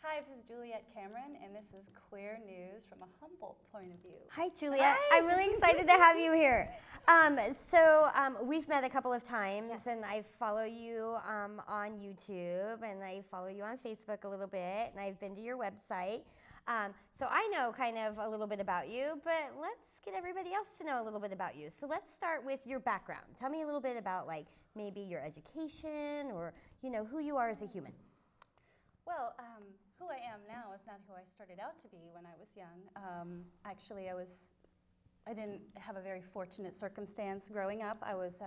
Hi, this is Juliet Cameron, and this is Queer News from a Humboldt point of view. Hi, Juliet. Hi. I'm really excited to have you here. We've met a couple of times, Yes. and I follow you on YouTube, and I follow you on Facebook a little bit, and I've been to your website. So I know kind of a little bit about you, but let's get everybody else to know a little bit about you. So let's start with your background. Tell me a little bit about maybe your education or who you are as a human. Well, who I am now is not who I started out to be when I was young. Actually, I didn't have a very fortunate circumstance growing up. I was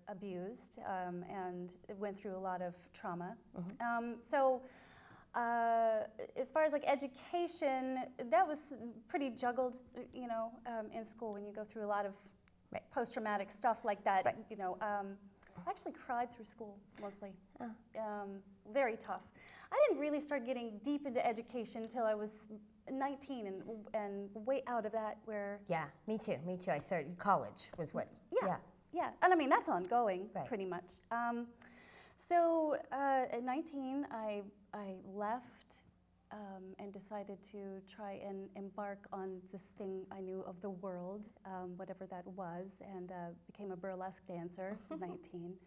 abused and went through a lot of trauma. As far as education, that was pretty juggled, in school when you go through a lot of post-traumatic stuff like that. Right. I actually cried through school mostly. Very tough. I didn't really start getting deep into education until I was 19 and way out of that where... Yeah, me too. I started college was what? Yeah. And I mean, that's ongoing, right. pretty much. At 19, I left and decided to try and embark on this thing I knew of the world, whatever that was, and became a burlesque dancer at 19.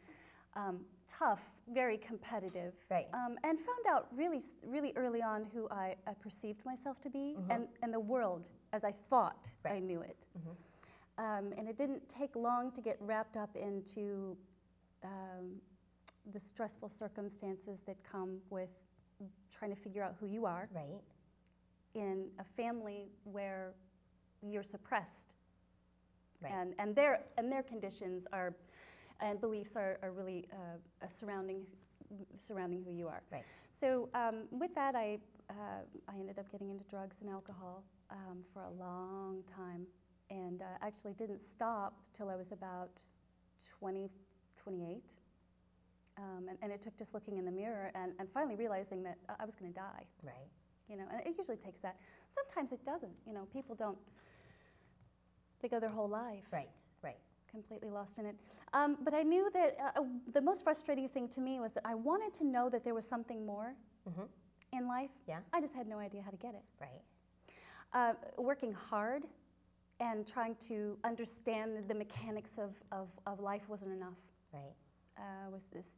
Tough, very competitive, right. And found out really, really early on who I perceived myself to be, and the world as I thought I knew it. And it didn't take long to get wrapped up into the stressful circumstances that come with trying to figure out who you are, right, in a family where you're suppressed, right. and their conditions are. And beliefs are really surrounding who you are. Right. So with that, I ended up getting into drugs and alcohol for a long time, and actually didn't stop till I was about 20, 28. And it took just looking in the mirror and finally realizing that I was going to die. Right. And it usually takes that. Sometimes it doesn't. People don't. They go their whole life. Right. Completely lost in it. But I knew that the most frustrating thing to me was that I wanted to know that there was something more in life. Yeah. I just had no idea how to get it. Right. Working hard and trying to understand the mechanics of life wasn't enough. Right. Was this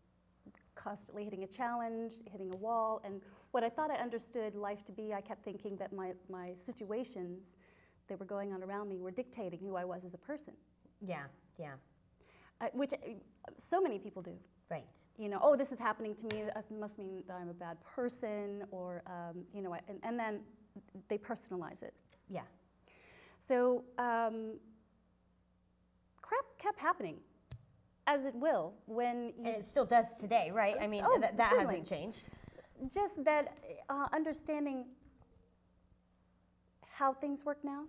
constantly hitting a challenge, hitting a wall, and what I thought I understood life to be, I kept thinking that my situations that were going on around me were dictating who I was as a person. Yeah. Which so many people do. Right. Oh, this is happening to me, it must mean that I'm a bad person, or, and then they personalize it. Yeah. So crap kept happening, as it will, when you... And it still does today, right? I mean, that hasn't changed. Just that understanding how things work now.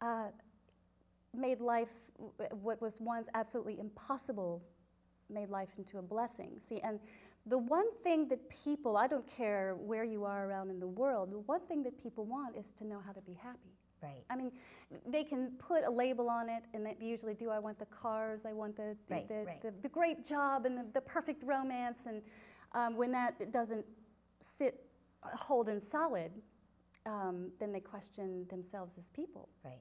Right. Made life, what was once absolutely impossible, made life into a blessing. See, and the one thing that people, I don't care where you are around in the world, the one thing that people want is to know how to be happy. Right. I mean, they can put a label on it, and they usually do. I want the cars, I want the great job, and the perfect romance, and when that doesn't hold in solid, then they question themselves as people. Right.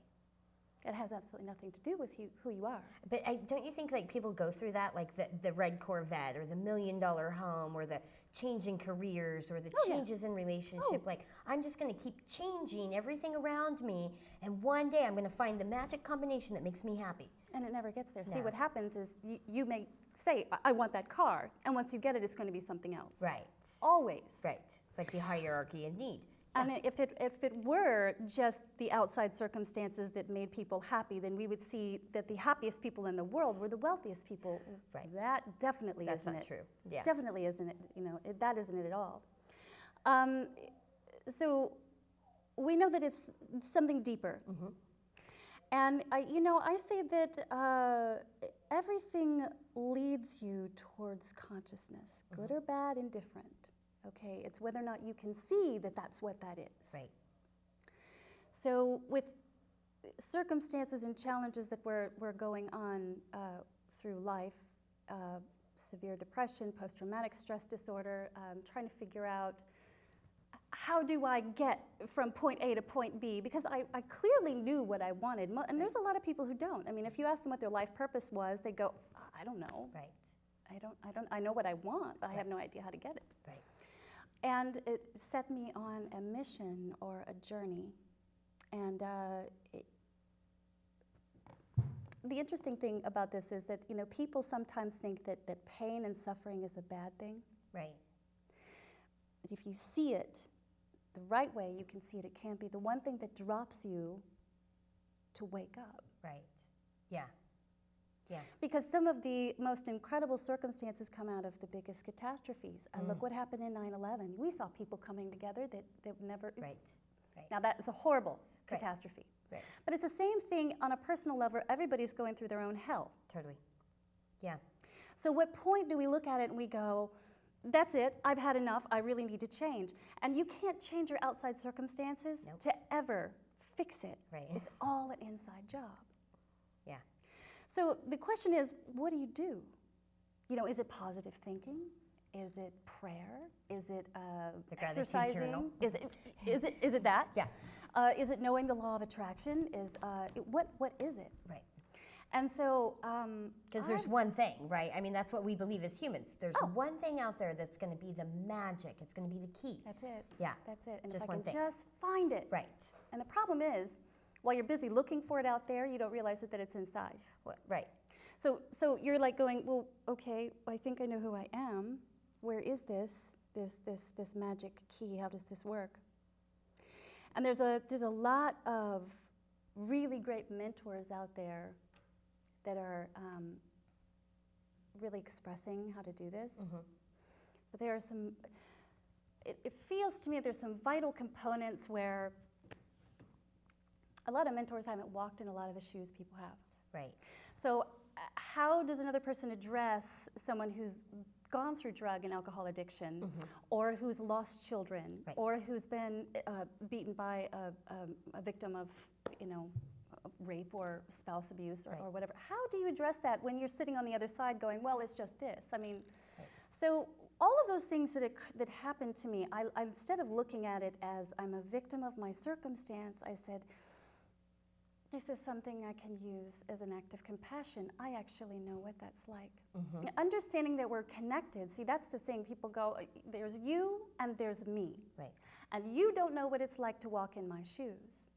It has absolutely nothing to do with who you are. But don't you think people go through that, like the red Corvette or the $1 million home or the changing careers or the changes in relationship? Like, I'm just going to keep changing everything around me, and one day I'm going to find the magic combination that makes me happy. And it never gets there. No. See, what happens is you may say, I want that car, and once you get it, it's going to be something else. Right. Always. Right. It's like the hierarchy of need. And if it were just the outside circumstances that made people happy, then we would see that the happiest people in the world were the wealthiest people. Right. That definitely That's isn't not it. true. Yeah. Definitely isn't it. That isn't it at all. So we know that it's something deeper. And I say that everything leads you towards consciousness, good or bad, indifferent. Okay, it's whether or not you can see that that's what that is. Right. So with circumstances and challenges that were going on through life, severe depression, post-traumatic stress disorder, trying to figure out how do I get from point A to point B? Because I clearly knew what I wanted. And there's a lot of people who don't. I mean, if you ask them what their life purpose was, they go, I don't know. Right. I know what I want, but I have no idea how to get it. Right. And it set me on a mission or a journey. And the interesting thing about this is that, you know, people sometimes think that pain and suffering is a bad thing. Right. But if you see it the right way, you can see it. It can't be the one thing that drops you to wake up. Right. Yeah. Yeah. Because some of the most incredible circumstances come out of the biggest catastrophes. And look what happened in 9/11. We saw people coming together that never... Right. Right. Now that is a horrible catastrophe. Right. But it's the same thing on a personal level. Everybody's going through their own hell. Totally. Yeah. So what point do we look at it and we go, that's it, I've had enough, I really need to change. And you can't change your outside circumstances to ever fix it. Right. It's all an inside job. Yeah. So the question is, what do you do? You know, is it positive thinking? Is it prayer? Is it the exercising? journal. Is it that? Yeah. Is it knowing the law of attraction? What is it? Right. And so, because there's one thing, right? I mean, that's what we believe as humans. There's one thing out there that's going to be the magic. It's going to be the key. That's it. Yeah. That's it. And just if I one can thing. just find it. Right. And the problem is, while you're busy looking for it out there, you don't realize that it's inside. Right. So you're like going, well, okay, I think I know who I am. Where is this magic key? How does this work? And there's a lot of really great mentors out there that are really expressing how to do this. But there are some, it feels to me there's some vital components where a lot of mentors haven't walked in a lot of the shoes people have. Right. So how does another person address someone who's gone through drug and alcohol addiction, or who's lost children, or who's been beaten by a victim of, you know, rape or spouse abuse or whatever? How do you address that when you're sitting on the other side going, well, it's just this? I mean, so all of those things that happened to me, I instead of looking at it as I'm a victim of my circumstance, I said, this is something I can use as an act of compassion. I actually know what that's like. Understanding that we're connected. See, that's the thing. People go, there's you and there's me. Right. And you don't know what it's like to walk in my shoes.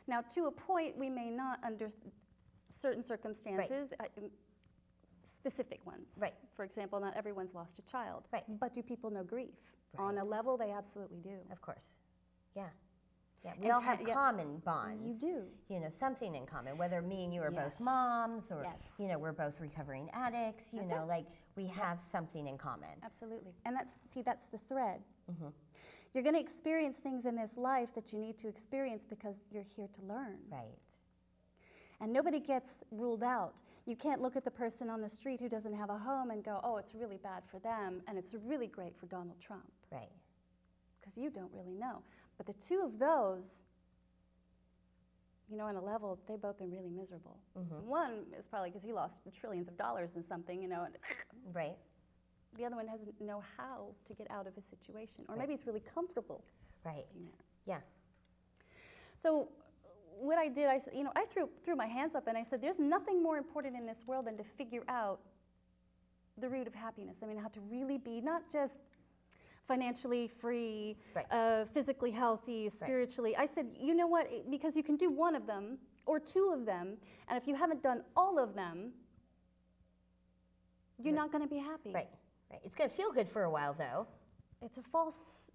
Now, to a point, we may not, under certain circumstances, specific ones. Right. For example, not everyone's lost a child. Right. But do people know grief? Right. On a level, they absolutely do. Of course. Yeah. Yeah, we all have common bonds. You do. You know, something in common, whether me and you are both moms or, you know, we're both recovering addicts, you know, like we have something in common. Absolutely. And that's the thread. You're going to experience things in this life that you need to experience because you're here to learn. Right. And nobody gets ruled out. You can't look at the person on the street who doesn't have a home and go, oh, it's really bad for them, and it's really great for Donald Trump. Right. Because you don't really know. But the two of those, you know, on a level, they've both been really miserable. One is probably because he lost trillions of dollars in something, you know. And right. The other one doesn't know how to get out of his situation. Or maybe he's really comfortable. Right. Yeah. So what I did, I threw my hands up and I said, there's nothing more important in this world than to figure out the root of happiness. I mean, how to really be not just financially free, physically healthy, spiritually. I said, you know what, because you can do one of them or two of them, and if you haven't done all of them, you're not going to be happy. Right, right. It's going to feel good for a while, though. It's false,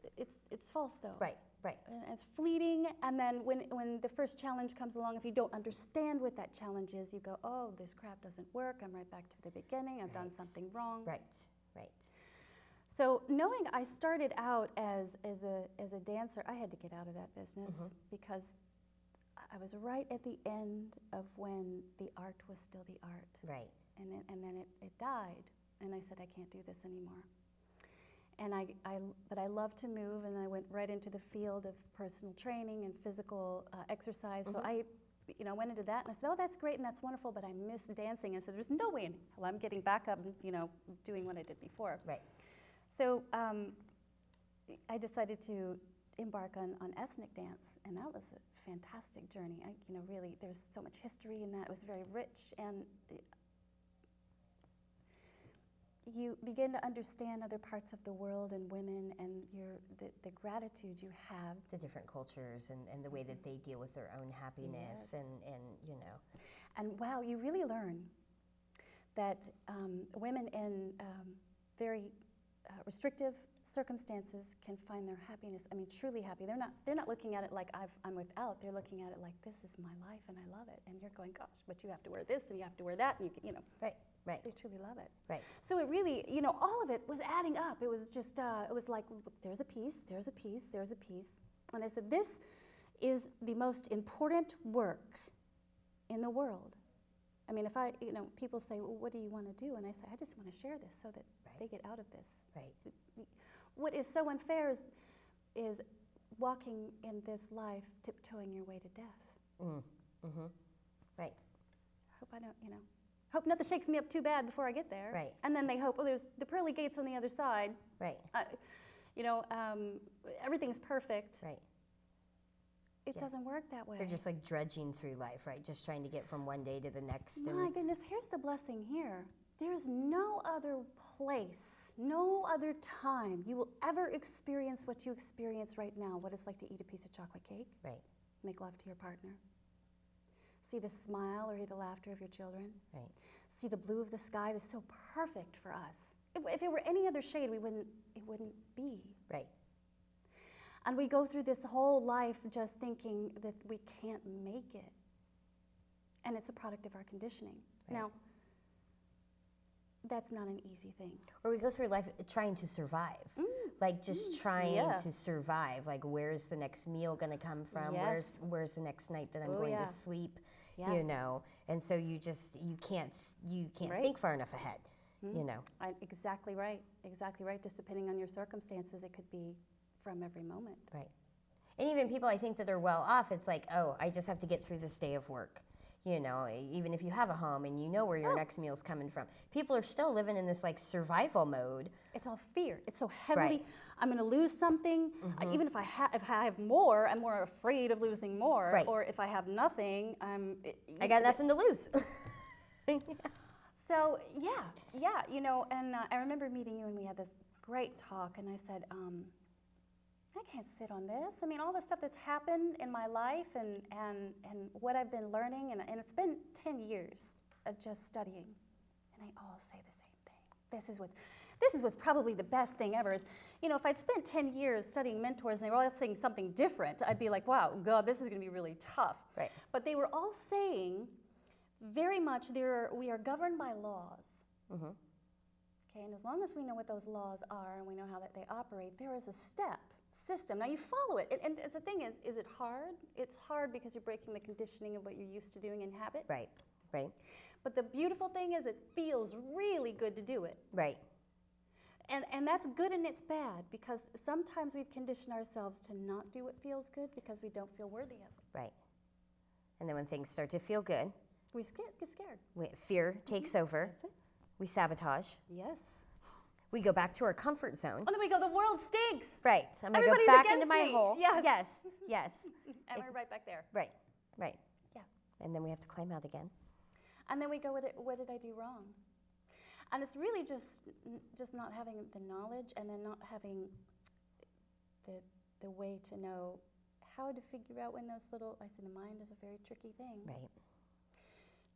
though. Right, right. And it's fleeting, and then when the first challenge comes along, if you don't understand what that challenge is, you go, oh, this crap doesn't work, I'm right back to the beginning, I've done something wrong. Right, right. So knowing I started out as a dancer, I had to get out of that business because I was right at the end of when the art was still the art. Right. And then it died, and I said, I can't do this anymore. And but I love to move, and I went right into the field of personal training and physical exercise. So I went into that, and I said, oh, that's great, and that's wonderful, but I miss dancing. I said, there's no way in hell I'm getting back up and, doing what I did before. Right. So I decided to embark on ethnic dance, and that was a fantastic journey. Really, there's so much history in that. It was very rich, and you begin to understand other parts of the world and women, and the gratitude you have. The different cultures and the way that they deal with their own happiness, Yes. and And wow, you really learn that women in very restrictive circumstances can find their happiness. I mean, truly happy. They're not looking at it like I'm without. They're looking at it like, this is my life and I love it. And you're going, gosh, but you have to wear this and you have to wear that, and Right. Right. They truly love it. Right. So it really, all of it was adding up. It was just, it was like, there's a piece, there's a piece, there's a piece. And I said, this is the most important work in the world. I mean, if people say, well, what do you want to do? And I say, I just want to share this so that they get out of this. Right. What is so unfair is walking in this life tiptoeing your way to death. Mm-hmm. Right. Hope I don't, hope nothing shakes me up too bad before I get there. Right. And then they hope, there's the pearly gates on the other side. Right. Everything's perfect. Right. It doesn't work that way. They're just like drudging through life, right? Just trying to get from one day to the next. My goodness, here's the blessing here. There is no other place, no other time you will ever experience what you experience right now, what it's like to eat a piece of chocolate cake. Right. Make love to your partner. See the smile or hear the laughter of your children. Right. See the blue of the sky that's so perfect for us. If it were any other shade, it wouldn't be. Right. And we go through this whole life just thinking that we can't make it. And it's a product of our conditioning. Right. Now, that's not an easy thing. Or we go through life trying to survive. Like just trying to survive. Like, where's the next meal going to come from? Yes. Where's the next night that I'm going to sleep? Yeah. And so you can't Right. think far enough ahead. Exactly right. Exactly right. Just depending on your circumstances, it could be from every moment. Right. And even people, I think, that are well off, it's like, oh, I just have to get through this day of work. Even if you have a home and you know where your next meal's coming from. People are still living in this like survival mode. It's all fear. It's so heavily, Right. I'm going to lose something. Even if I have more, I'm more afraid of losing more. Right. Or if I have nothing, I got nothing to lose. So, and I remember meeting you and we had this great talk, and I said, I can't sit on this. I mean, all the stuff that's happened in my life and what I've been learning, and it's been 10 years of just studying, and they all say the same thing. This is what's probably the best thing ever is, if I'd spent 10 years studying mentors and they were all saying something different, I'd be like, wow, God, this is going to be really tough. Right. But they were all saying very much we are governed by laws. Okay, and as long as we know what those laws are and we know how that they operate, there is a system. Now you follow it. And the thing is it hard? It's hard because you're breaking the conditioning of what you're used to doing in habit. Right. Right. But the beautiful thing is it feels really good to do it. Right. And that's good and it's bad because sometimes we've conditioned ourselves to not do what feels good because we don't feel worthy of it. Right. And then when things start to feel good, We get scared. Fear takes over. That's it. We sabotage. Yes. We go back to our comfort zone. And then we go, the world stinks. Right. I'm going to go Everybody's back against into my me. hole. Yes. Yes. Yes. And we're right back there. Right. Right. Yeah. And then we have to climb out again. And then we go, what did I do wrong? And it's really just not having the knowledge and then not having the way to know how to figure out when those little, the mind is a very tricky thing. Right.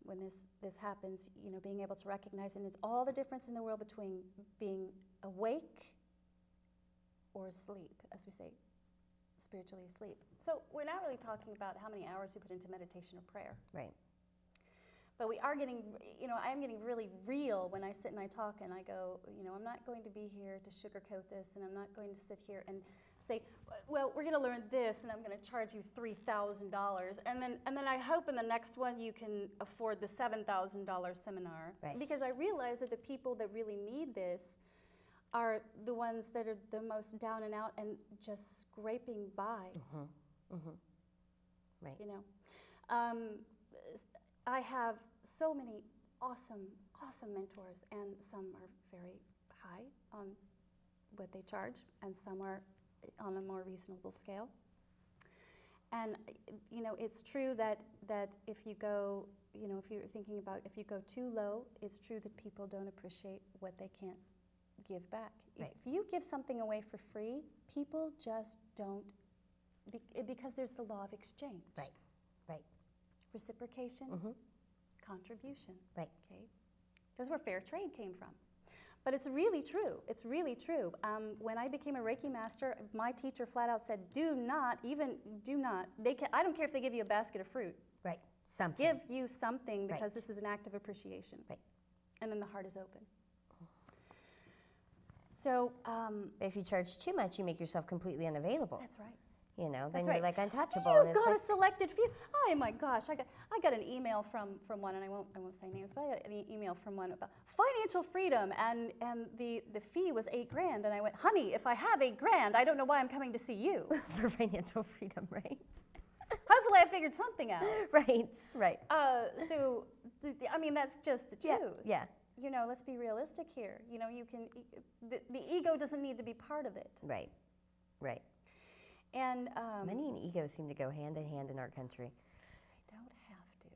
When this happens, being able to recognize, and it's all the difference in the world between being awake or asleep, as we say, spiritually asleep. So we're not really talking about how many hours you put into meditation or prayer. Right. But we are getting, I'm getting really real when I sit and I talk and I go, I'm not going to be here to sugarcoat this, and I'm not going to sit here and say, well, we're going to learn this, and I'm going to charge you $3,000, and then I hope in the next one you can afford the $7,000 seminar. Right. Because I realize that the people that really need this are the ones that are the most down and out and just scraping by. Right. I have so many awesome mentors, and some are very high on what they charge, and some are on a more reasonable scale. And it's true that if you go, if you're thinking about if you go too low, it's true that people don't appreciate what they can't give back. Right. If you give something away for free, people just don't, because there's the law of exchange. Right. Right. Reciprocation, contribution. Right. Okay. That's where fair trade came from. But it's really true. It's really true. When I became a Reiki master, my teacher flat out said, do not. I don't care if they give you a basket of fruit. Right. Something. Give you something because Right. this is an act of appreciation. Right. And then the heart is open. So If you charge too much, you make yourself completely unavailable. that's right. Then That's you're right. like untouchable. You've and it's got like, a selected few. Oh my gosh, I got an email from one, and I won't say names, but I got an email from one about financial freedom, and the fee was $8,000, and I went, honey, if I have $8,000, I don't know why I'm coming to see you. for financial freedom, right? Hopefully, I figured something out. Right. Right. So I mean, that's just the truth. Yeah. Let's be realistic here. You can the ego doesn't need to be part of it. Right. Right. And Money and ego seem to go hand in hand in our country. they don't have to.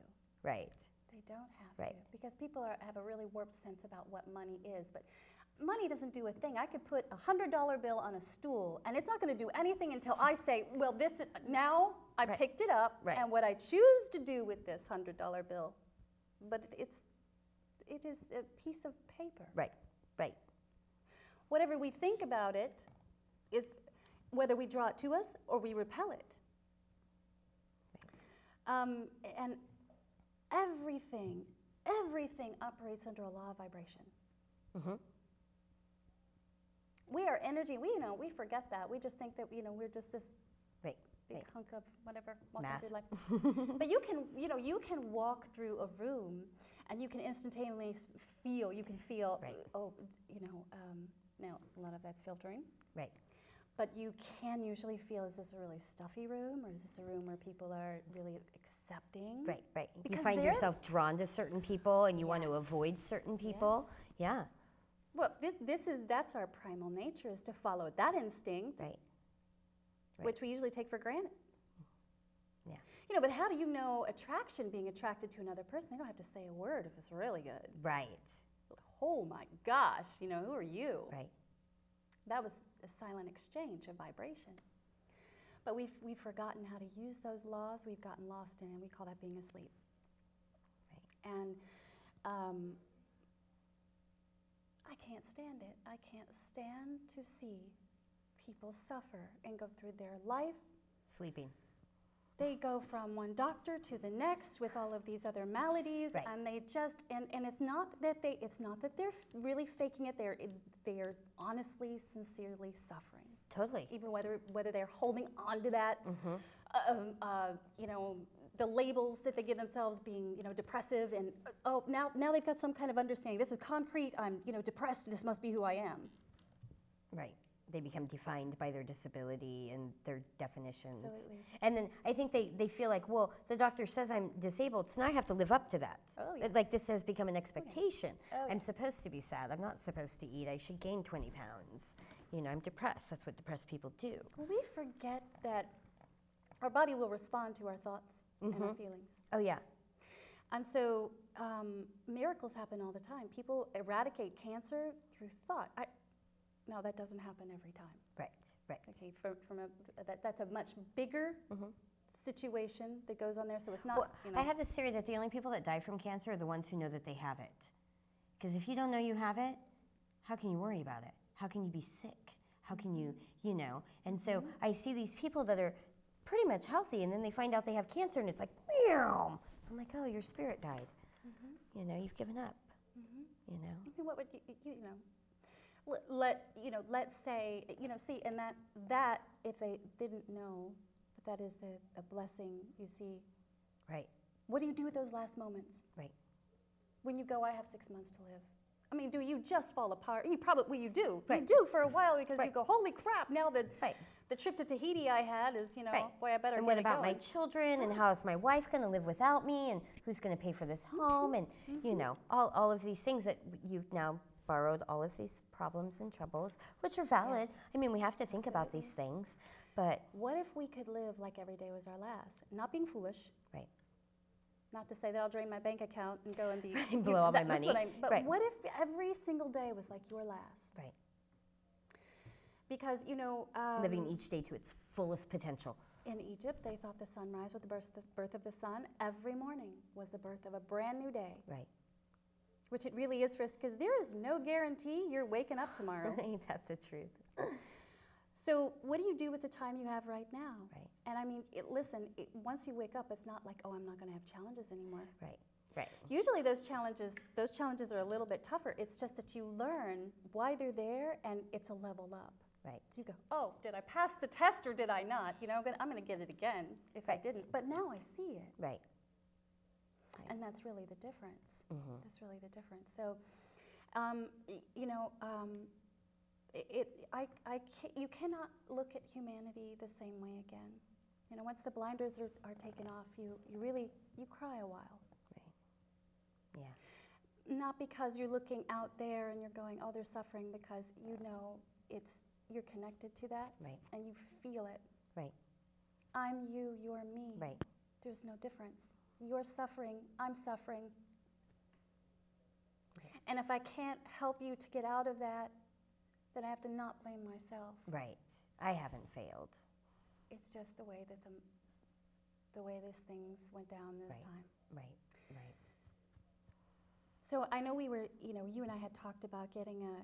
Right. They don't have Right. to, because people have a really warped sense about what money is. But money doesn't do a thing. I could put a $100 bill on a stool, and it's not going to do anything until I say, well, now I Right. picked it up, Right. and what I choose to do with this $100 bill. But it is a piece of paper. Right. Right. Whatever we think about it is whether we draw it to us or we repel it. And everything operates under a law of vibration. We are energy. We forget that. We just think that we're just this Right. big Right. hunk of whatever. Mass. But you can walk through a room and you can instantaneously feel. You can feel. Right. Now a lot of that's filtering. Right. But you can usually feel, is this a really stuffy room, or is this a room where people are really accepting? Right. Right. You Because find yourself drawn to certain people and you want to Yes. avoid certain people. Yes. Yeah. Well, that's our primal nature, is to follow that instinct, Right. which we usually take for granted. Yeah. But how do you know attraction, being attracted to another person? They don't have to say a word if it's really good. Right. Oh my gosh, who are you? Right. That was a silent exchange of vibration. But we've forgotten how to use those laws. We've gotten lost in it, and we call that being asleep. Right. And I can't stand it. I can't stand to see people suffer and go through their life. Sleeping. They go from one doctor to the next with all of these other maladies, Right. and they just and it's not that they're really faking it. They're honestly, sincerely suffering. Totally. Even whether they're holding on to that, the labels that they give themselves, being depressive, and now they've got some kind of understanding. This is concrete. I'm depressed. This must be who I am. Right. They become defined by their disability and their definitions. Absolutely. And then I think they feel like, well, the doctor says I'm disabled, so now I have to live up to that. Oh, yeah. Like this has become an expectation. Oh, yeah. I'm supposed to be sad. I'm not supposed to eat. I should gain 20 pounds. I'm depressed. That's what depressed people do. Well, we forget that our body will respond to our thoughts and our feelings. Oh, yeah. And so miracles happen all the time. People eradicate cancer through thought. Now, that doesn't happen every time. Right, right. Okay, that's a much bigger situation that goes on there. So it's not. Well, I have this theory that the only people that die from cancer are the ones who know that they have it. Because if you don't know you have it, how can you worry about it? How can you be sick? How can you, And so I see these people that are pretty much healthy, and then they find out they have cancer, and it's like, meow. I'm like, oh, your spirit died. You've given up. I mean, what would let's say, see, and that if they didn't know, that is a blessing, you see. Right. What do you do with those last moments? Right. When you go, I have 6 months to live. I mean, do you just fall apart? You do. Right. You do for a while, because Right. you go, holy crap, now that Right. the trip to Tahiti I had is, Right. boy, I better And get what it about going. my children, and how is my wife going to live without me, and who's going to pay for this home, and all of these things that you've now borrowed all of these problems and troubles, which are valid. Yes. I mean, we have to think about these things, but what if we could live like every day was our last? Not being foolish. right. Not to say that I'll drain my bank account and go and be blow all my money. But right. what if every single day was like your last? Right. Because living each day to its fullest potential. In Egypt, they thought the sunrise was the birth of the sun. Every morning was the birth of a brand new day. Right. Which it really is for us, because there is no guarantee you're waking up tomorrow. Ain't that the truth? So what do you do with the time you have right now? Right. And I mean, once you wake up, it's not like, oh, I'm not going to have challenges anymore. Right. Right. Usually those challenges are a little bit tougher. It's just that you learn why they're there, and it's a level up. Right. You go, oh, did I pass the test or did I not? I'm going to get it again if I didn't. But now I see it. Right. And that's really the difference. Mm-hmm. That's really the difference. So, you cannot look at humanity the same way again. Once the blinders are taken off, you cry a while. Right. Yeah. Not because you're looking out there and you're going, oh, they're suffering, because you're connected to that. Right. And you feel it. Right. I'm you, you're me. Right. There's no difference. You're suffering, I'm suffering. Right. And if I can't help you to get out of that, then I have to not blame myself. Right. I haven't failed. It's just the way that the way these things went down this time. Right. Right. So I know we were, you and I had talked about getting a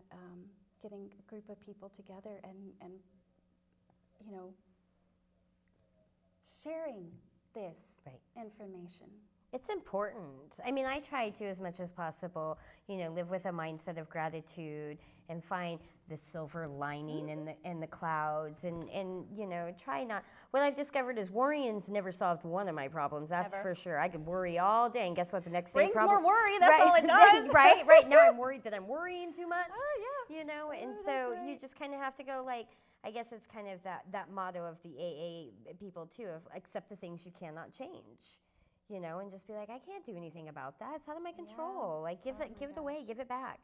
group of people together and sharing this information. It's important. I mean, I try to, as much as possible, live with a mindset of gratitude and find the silver lining in the clouds and try not. What I've discovered is worrying's never solved one of my problems. That's for sure. I could worry all day, and guess what? The next day, brings more worry. That's all it does. Right. Now I'm worried that I'm worrying too much. Oh yeah. And so you just kind of have to go like. I guess it's kind of that motto of the AA people too, of accept the things you cannot change. And just be like, I can't do anything about that. It's out of my control. Like, give it away, give it back,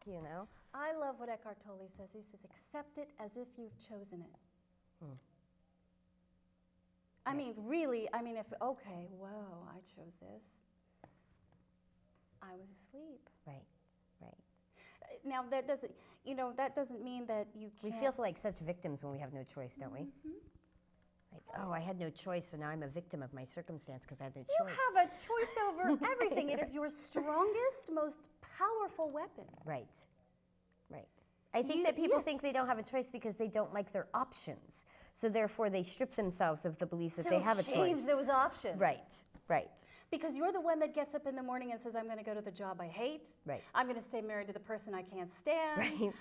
I love what Eckhart Tolle says. He says, accept it as if you've chosen it. I mean, really, I chose this. I was asleep. Right. Now, that doesn't mean that you can't. We feel like such victims when we have no choice, don't we? Mm-hmm. Like, oh, I had no choice, so now I'm a victim of my circumstance because I had no choice. You have a choice over everything. It is your strongest, most powerful weapon. Right. I think that people think they don't have a choice because they don't like their options. So therefore, they strip themselves of the belief that they have a choice. Change those options. Right. Because you're the one that gets up in the morning and says, I'm going to go to the job I hate. Right. I'm going to stay married to the person I can't stand. Right.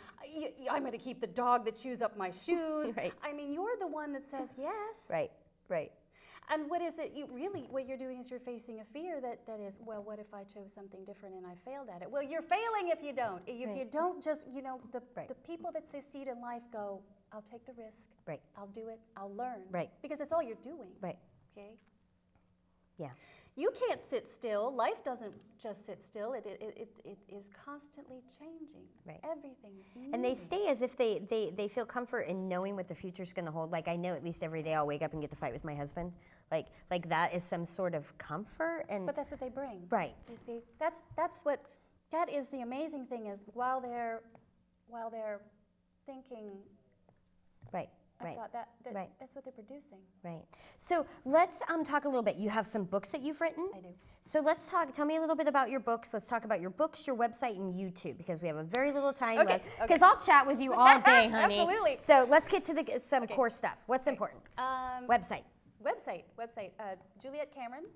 I'm going to keep the dog that chews up my shoes. Right. I mean, you're the one that says yes. Right. And what is it? What you're doing is you're facing a fear that is, well, what if I chose something different and I failed at it? Well, you're failing if you don't. If you don't just, the people that succeed in life go, I'll take the risk. Right. I'll do it. I'll learn. Right. Because that's all you're doing. Right. Okay? Yeah. You can't sit still. Life doesn't just sit still. It is constantly changing. Right. Everything's moving. And they stay as if they feel comfort in knowing what the future's going to hold. Like, I know at least every day I'll wake up and get to fight with my husband. Like that is some sort of comfort. But that's what they bring. Right. You see, that is the amazing thing is while they're thinking. Right. I thought that's what they're producing. Right. So let's talk a little bit. You have some books that you've written. I do. So let's talk. Tell me a little bit about your books. Let's talk about your books, your website, and YouTube because we have a very little time left. Because I'll chat with you all day, honey. Absolutely. So let's get to some core stuff. What's important? Website. Juliet Cameron.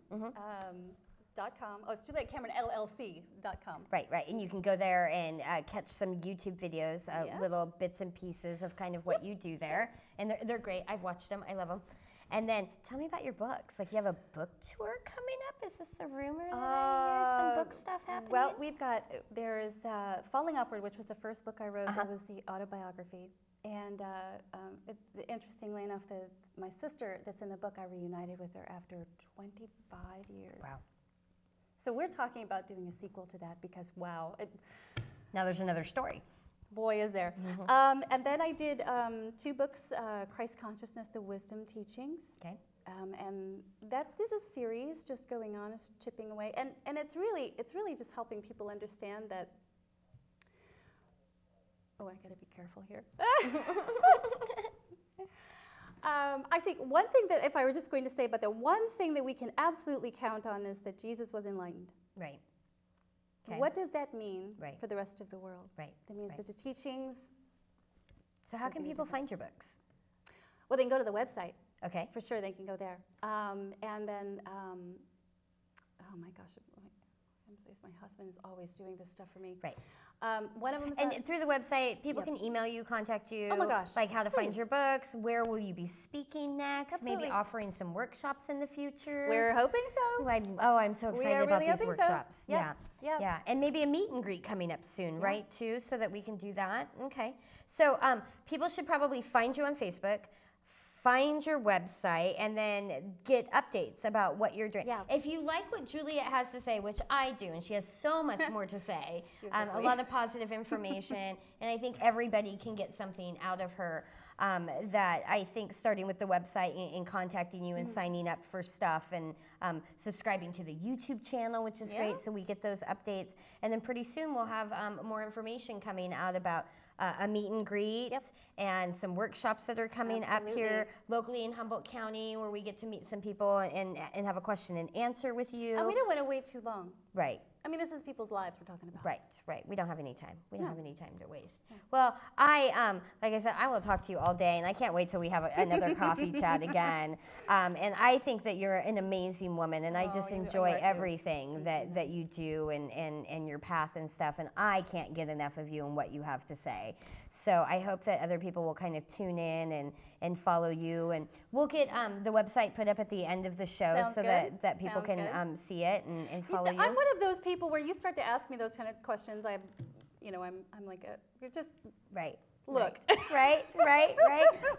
.com. Oh, it's JulietCameronLLC.com. Right. And you can go there and catch some YouTube videos, little bits and pieces of kind of what you do there. And they're great. I've watched them. I love them. And then tell me about your books. Like you have a book tour coming up? Is this the rumor that I hear? Some book stuff happening? Well, there's Falling Upward, which was the first book I wrote. It was the autobiography. And interestingly enough, my sister that's in the book, I reunited with her after 25 years. Wow. So we're talking about doing a sequel to that because, wow. Now there's another story. Boy, is there. And then I did 2 books, Christ Consciousness, The Wisdom Teachings. Okay. And this is a series just going on, is chipping away. And it's really just helping people understand that, oh, I gotta be careful here. I think one thing that, if I were just going to say about the one thing that we can absolutely count on is that Jesus was enlightened. Right. Okay. What does that mean Right. for the rest of the world? Right. That means that the teachings. So how can people find your books? Well, they can go to the website. Okay. For sure, they can go there. And then, oh my gosh, my husband is always doing this stuff for me. Right. One of them is and through the website, people can email you, contact you. Oh my gosh. Like how to find your books, where will you be speaking next, Absolutely. maybe offering some workshops in the future. We're hoping so. I'm so excited about really these hoping workshops. So. Yeah. And maybe a meet and greet coming up soon, right, too, so that we can do that. Okay. So people should probably find you on Facebook, find your website, and then get updates about what you're doing. Yeah. If you like what Juliet has to say, which I do, and she has so much more to say, a lot of positive information, and I think everybody can get something out of her. That I think starting with the website and contacting you and signing up for stuff and subscribing to the YouTube channel, which is great, so we get those updates. And then pretty soon we'll have more information coming out about a meet and greet and some workshops that are coming up here locally in Humboldt County, where we get to meet some people and have a question and answer with you. And we don't want to wait too long. Right. I mean, this is people's lives we're talking about. Right. We don't have any time. We don't have any time to waste. Well, I, like I said, I will talk to you all day, and I can't wait till we have another coffee chat again. And I think that you're an amazing woman, and I just enjoy everything that you do and your path and stuff, and I can't get enough of you and what you have to say. So I hope that other people will kind of tune in and follow you, and we'll get the website put up at the end of the show that people can see it and follow you. I'm one of those people where you start to ask me those kind of questions. I'm like you're just look. Right.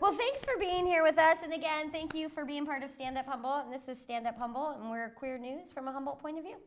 Well, thanks for being here with us, and again, thank you for being part of Stand Up Humboldt. And this is Stand Up Humboldt, and we're queer news from a Humboldt point of view.